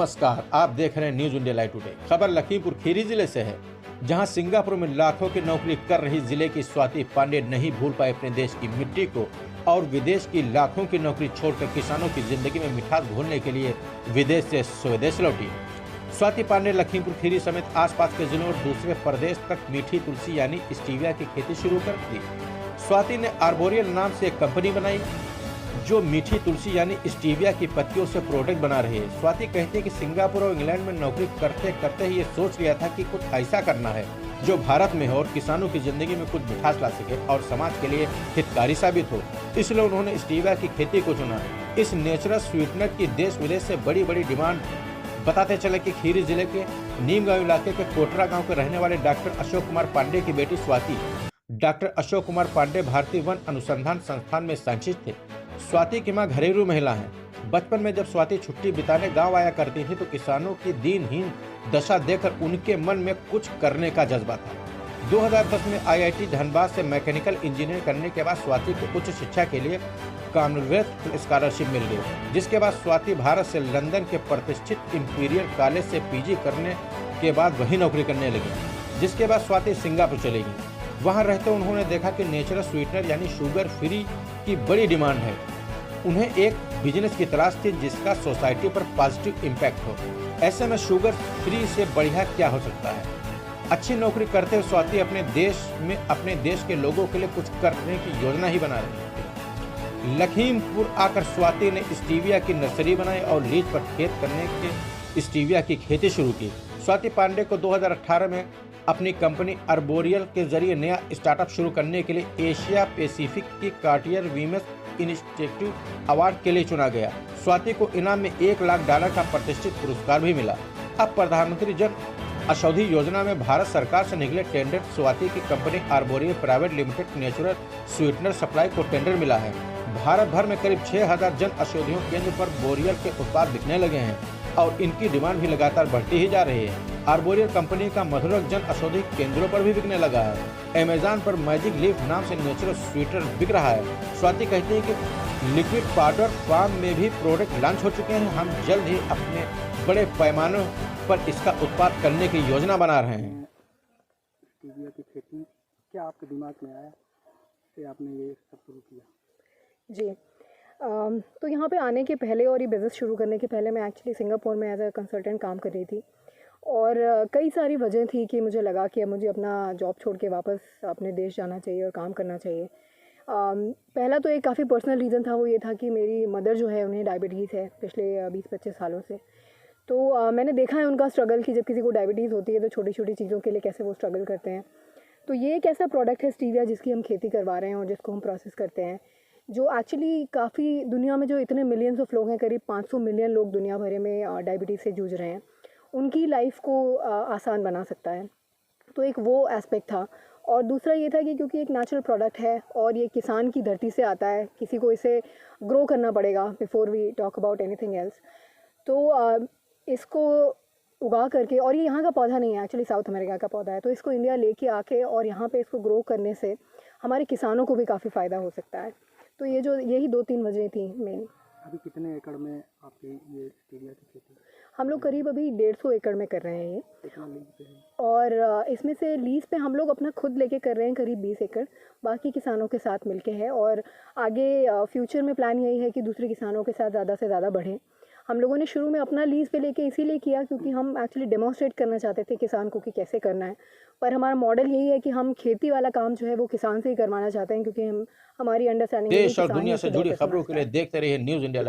नमस्कार, आप देख रहे हैं न्यूज इंडिया लाइव टुडे। खबर लखीमपुर खीरी जिले से है, जहां सिंगापुर में लाखों की नौकरी कर रही जिले की स्वाति पांडे नहीं भूल पाए अपने देश की मिट्टी को और विदेश की लाखों की नौकरी छोड़कर किसानों की जिंदगी में मिठास घोलने के लिए विदेश से स्वदेश लौटी। स्वाति पांडे लखीमपुर खीरी समेत आसपास के जिलों और दूसरे प्रदेश तक मीठी तुलसी यानी स्टीविया की खेती शुरू कर दी। स्वाति ने आर्बोरियल नाम से एक कंपनी बनाई जो मीठी तुलसी यानी स्टीविया की पत्तियों से प्रोडक्ट बना रही है। स्वाति कहती है कि सिंगापुर और इंग्लैंड में नौकरी करते करते ही ये सोच लिया था कि कुछ ऐसा करना है जो भारत में हो और किसानों की जिंदगी में कुछ मिठास ला सके और समाज के लिए हितकारी साबित हो। इसलिए उन्होंने स्टीविया की खेती को चुना। इस नेचुरल स्वीटनर की देश विदेश से बड़ी बड़ी डिमांड। बताते चले कि खीरी जिले के नीमगांव इलाके के कोटरा गाँव के रहने वाले डॉक्टर अशोक कुमार पांडे की बेटी स्वाति। डॉक्टर अशोक कुमार पांडे भारतीय वन अनुसंधान संस्थान में साइंटिस्ट थे। स्वाति की मां घरेलू महिला हैं। बचपन में जब स्वाति छुट्टी बिताने गांव आया करती थी तो किसानों की दीनहीन दशा देखकर उनके मन में कुछ करने का जज्बा था। 2010 में आईआईटी धनबाद से मैकेनिकल इंजीनियर करने के बाद स्वाति को उच्च शिक्षा के लिए कॉमनवेल्थ स्कॉलरशिप मिल गई, जिसके बाद स्वाति भारत से लंदन के प्रतिष्ठित इंपीरियल कॉलेज से पीजी करने के बाद वही नौकरी करने लगी। जिसके बाद स्वाति सिंगापुर चली गई। वहां रहते उन्होंने देखा कि नेचुरल स्वीटनर यानी शुगर फ्री की बड़ी डिमांड है। उन्हें एक बिजनेस की तलाश थी जिसका सोसाइटी पर पॉजिटिव इम्पैक्ट हो। ऐसे में शुगर फ्री से बढ़िया क्या हो सकता है। अच्छी नौकरी करते हुए स्वाति अपने देश में अपने देश के लोगों के लिए कुछ करने की योजना ही बना रही थी। लखीमपुर आकर स्वाति ने स्टीविया की नर्सरी बनाई और लीज पर खेत करने के स्टीविया की खेती शुरू की। स्वाति पांडे को 2018 में अपनी कंपनी आर्बोरियल के जरिए नया स्टार्टअप शुरू करने के लिए एशिया पैसिफिक की कार्टियर वीमस इंस्टीट्यूट अवार्ड के लिए चुना गया। स्वाति को इनाम में $1 लाख का प्रतिष्ठित पुरस्कार भी मिला। अब प्रधानमंत्री जन औषधि योजना में भारत सरकार से निकले टेंडर स्वाति की company arboreal private limited natural sweetener supply को टेंडर मिला है। भारत भर में करीब 6000 जन औषधियों केंद्र पर बोरियल के उत्पाद बिकने लगे हैं और इनकी डिमांड भी लगातार बढ़ती ही जा रही है। आर्बोरियल कंपनी का मधुरक जन औषधि केंद्रों पर भी बिकने लगा है। अमेज़न पर मैजिक लीफ नाम से नेचुरल स्वीटनर बिक रहा है। स्वाति कहती है कि लिक्विड पाउडर फॉर्म में भी प्रोडक्ट लॉन्च हो चुके हैं। हम जल्द ही अपने बड़े पैमाने पर इसका उत्पाद करने की योजना बना रहे हैं। स्टीविया की खेती क्या आपके दिमाग में आया कि आपने ये सब शुरू किया? जी, तो यहाँ पे आने के पहले और ये बिज़नेस शुरू करने के पहले मैं एक्चुअली सिंगापुर में एज अ कंसल्टेंट काम कर रही थी और कई सारी वजह थी कि मुझे लगा कि अब मुझे अपना जॉब छोड़ के वापस अपने देश जाना चाहिए और काम करना चाहिए। पहला तो एक काफ़ी पर्सनल रीज़न था, वो ये था कि मेरी मदर जो है उन्हें डायबिटीज़ है पिछले 20-25 सालों से। तो मैंने देखा है उनका स्ट्रगल कि जब किसी को डायबिटीज़ होती है तो छोटी छोटी चीज़ों के लिए कैसे वो स्ट्रगल करते हैं। तो ये एक ऐसा प्रोडक्ट है स्टीविया जिसकी हम खेती करवा रहे हैं और जिसको हम प्रोसेस करते हैं, जो एक्चुअली काफ़ी दुनिया में जो इतने मिलियंस ऑफ लोग हैं, करीब 500 मिलियन लोग दुनिया भर में डायबिटीज़ से जूझ रहे हैं, उनकी लाइफ को आसान बना सकता है। तो एक वो एस्पेक्ट था। और दूसरा ये था कि क्योंकि एक नेचुरल प्रोडक्ट है और ये किसान की धरती से आता है, किसी को इसे ग्रो करना पड़ेगा before we talk about anything else. तो इसको उगा करके, और ये यहाँ का पौधा नहीं है, एक्चुअली साउथ अमेरिका का पौधा है, तो इसको इंडिया लेके आके और यहाँ पे इसको ग्रो करने से हमारे किसानों को भी काफ़ी फ़ायदा हो सकता है। तो यही 2-3 वजह थी मेन। अभी कितने एकड़ में आपकी ये स्टीविया की खेती? हम लोग करीब अभी 150 एकड़ में कर रहे हैं ये। कितना लीज पे है? और इसमें से लीज पे हम लोग अपना खुद लेके कर रहे हैं करीब 20 एकड़, बाकी किसानों के साथ मिलके है। और आगे फ्यूचर में प्लान यही है कि दूसरे किसानों के साथ ज़्यादा से ज़्यादा बढ़ें। हम लोगों ने शुरू में अपना लीज़ पे लेके इसीलिए किया क्योंकि हम एक्चुअली डेमोन्स्ट्रेट करना चाहते थे किसान को कि कैसे करना है। पर हमारा मॉडल यही है कि हम खेती वाला काम जो है वो किसान से ही करवाना चाहते हैं, क्योंकि हमारी अंडरस्टैंडिंग देश और दुनिया से जुड़ी खबरों के लिए देखते रहिए न्यूज इंडिया।